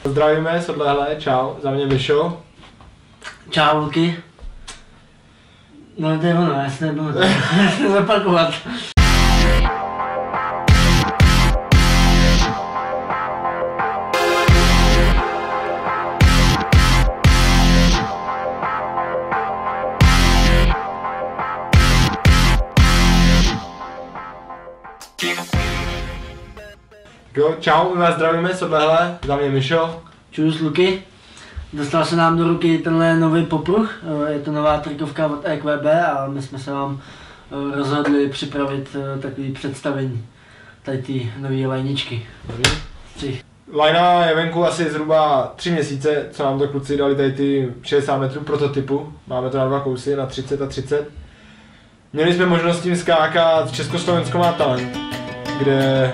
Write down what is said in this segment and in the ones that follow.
Zdravíme z odlehlé, čau, za mě Mišo. Čau Luky. No to je ono, já se nebudu zapakovat. Jo, čau, my vás zdravíme z odlehlé, za mě Mišo. Čus Luky. Dostal se nám do ruky tenhle nový popruh, je to nová trikovka od EQB a my jsme se vám rozhodli připravit takový představení tady ty nový lajničky. Lajna je venku asi zhruba 3 měsíce, co nám to kluci dali tady ty 60 metrů prototypu. Máme to na 2 kousy, na 30 a 30. Měli jsme možnost tím skákat v Československu má talent, kde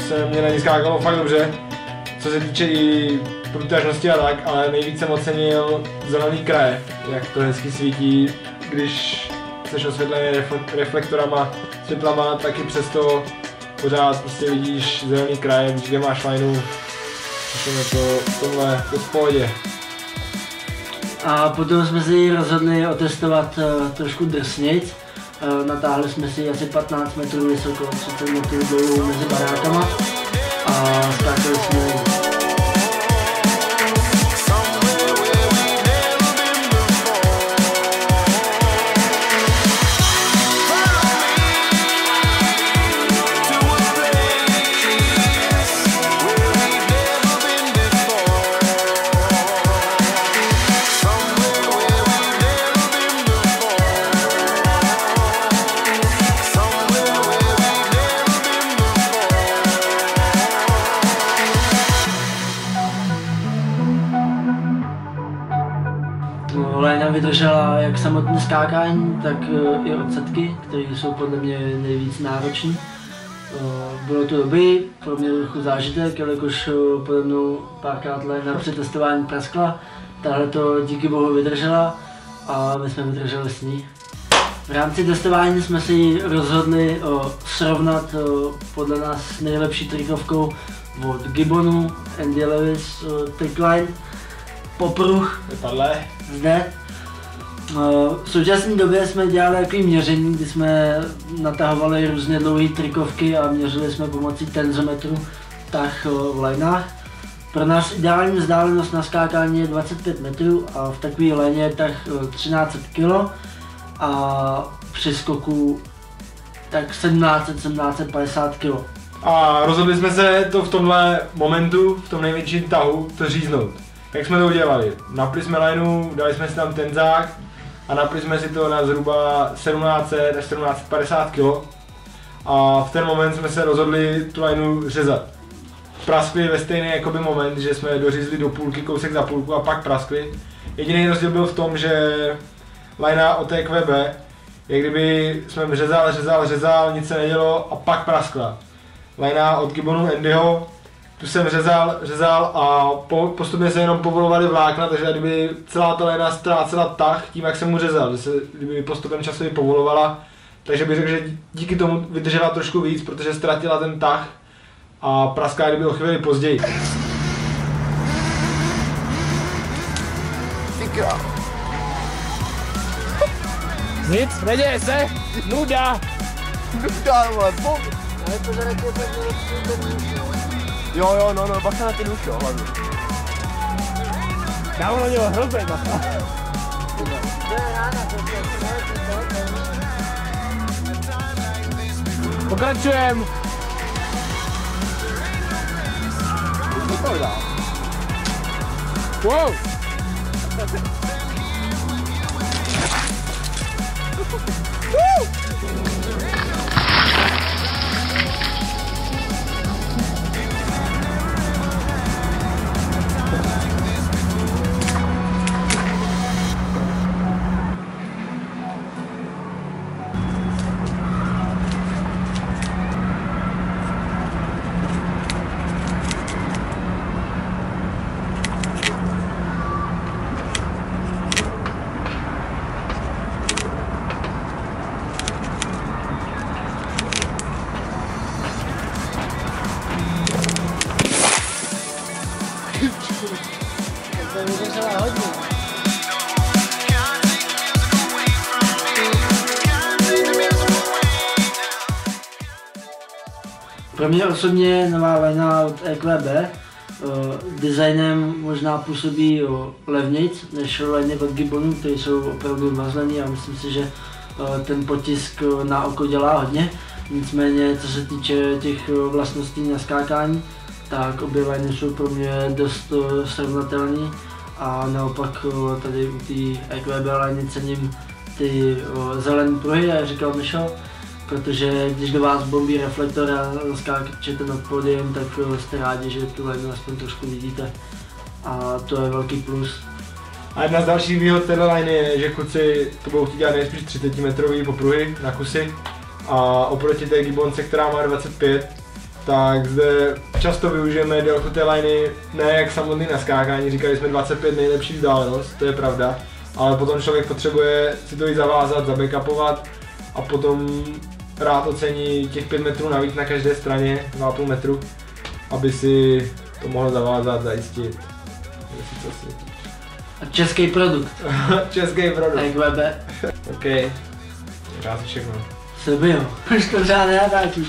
se mě na ní skákalo fakt dobře, co se týče i průtažnosti a tak, ale nejvíc jsem ocenil zelený kraje, jak to hezky svítí, když jsi osvětlený reflektorama, světlama, taky přesto pořád prostě vidíš zelený kraje, víš, kde máš lajnu, je to v tomhle to v pohodě. A potom jsme si rozhodli otestovat trošku drsnějc. Natáhli jsme si asi 15 metrů vysoko, 30 metrů dolů mezi barákama a skákali jsme. Lajna vydržela jak samotné skákání, tak i odsetky, které jsou podle mě nejvíc náročné. Bylo to dobrý, pro mě trochu zážitek, jelikož pode mnou párkrát lajna při testování praskla. Tahle to díky bohu vydržela a my jsme vydrželi s ní. V rámci testování jsme si rozhodli srovnat podle nás nejlepší trikovkou od Gibbonu, Andy Lewis Trickline. Popruh zde. V současné době jsme dělali takový měření, kdy jsme natahovali různě dlouhé trikovky a měřili jsme pomocí tenzometru tah v lajnách. Pro nás ideální vzdálenost na skákání je 25 metrů a v takové lajně je tah 1300 kg a při skoku tak 1750 kg. A rozhodli jsme se to v tomhle momentu, v tom největším tahu, to říznout. Jak jsme to udělali? Napli jsme lajnu, dali jsme si tam tenzák a napli jsme si to na zhruba 1700 až 1750 kg. A v ten moment jsme se rozhodli tu lajnu řezat. Praskli ve stejný jakoby moment, že jsme dořízli do půlky, kousek za půlku a pak praskli. Jediný rozdíl byl v tom, že lajna od EQB, jak kdyby jsme řezal, nic se nedělo a pak praskla. Lajna od Gibbonu Andyho, tu jsem řezal a postupně se jenom povolovaly vlákna, takže kdyby celá ta lajna ztrácela tah tím, jak jsem mu řezal, že se kdyby postupem časově povolovala, takže bych řekl, že díky tomu vydržela trošku víc, protože ztratila ten tah a praská kdyby o chvíli později. Nic, neděje se, nuda! Jo, no, bacha na ty nůž, jo, hlavně. Dám na něho hrozný, bacha. Pokračujem. Wow. to vydržela hodně. Pro mě osobně nová lajna od EQB designem možná působí levnějc než lajny od Gibbonu, které jsou opravdu mazlený a myslím si, že ten potisk na oko dělá hodně. Nicméně co se týče těch vlastností na skákání, tak obě lajny jsou pro mě dost srovnatelné a naopak tady u té EQB lajny cením ty zelené pruhy, jak říkal Michal, protože když do vás bombí reflektor a skáčete nad pódiem, tak jste rádi, že tu lajnu aspoň trošku vidíte a to je velký plus. A jedna z dalších výhod téhle lajny je, že kluci to budou chtít dělat nejspíš 30 metrový popruhy na kusy a oproti té Gibbonce, která má 25, tak zde často využijeme délku té lajny ne jak samotný na skákání, říkali jsme 25 nejlepší vzdálenost, to je pravda, ale potom člověk potřebuje si to i zavázat, zabackupovat a potom rád ocení těch 5 metrů navíc na každé straně, 2,5 metru, aby si to mohl zavázat, zajistit. Český produkt. Český produkt. EQB. OK. Rád všechno. Sebe jo. Už to žádné natáčíš.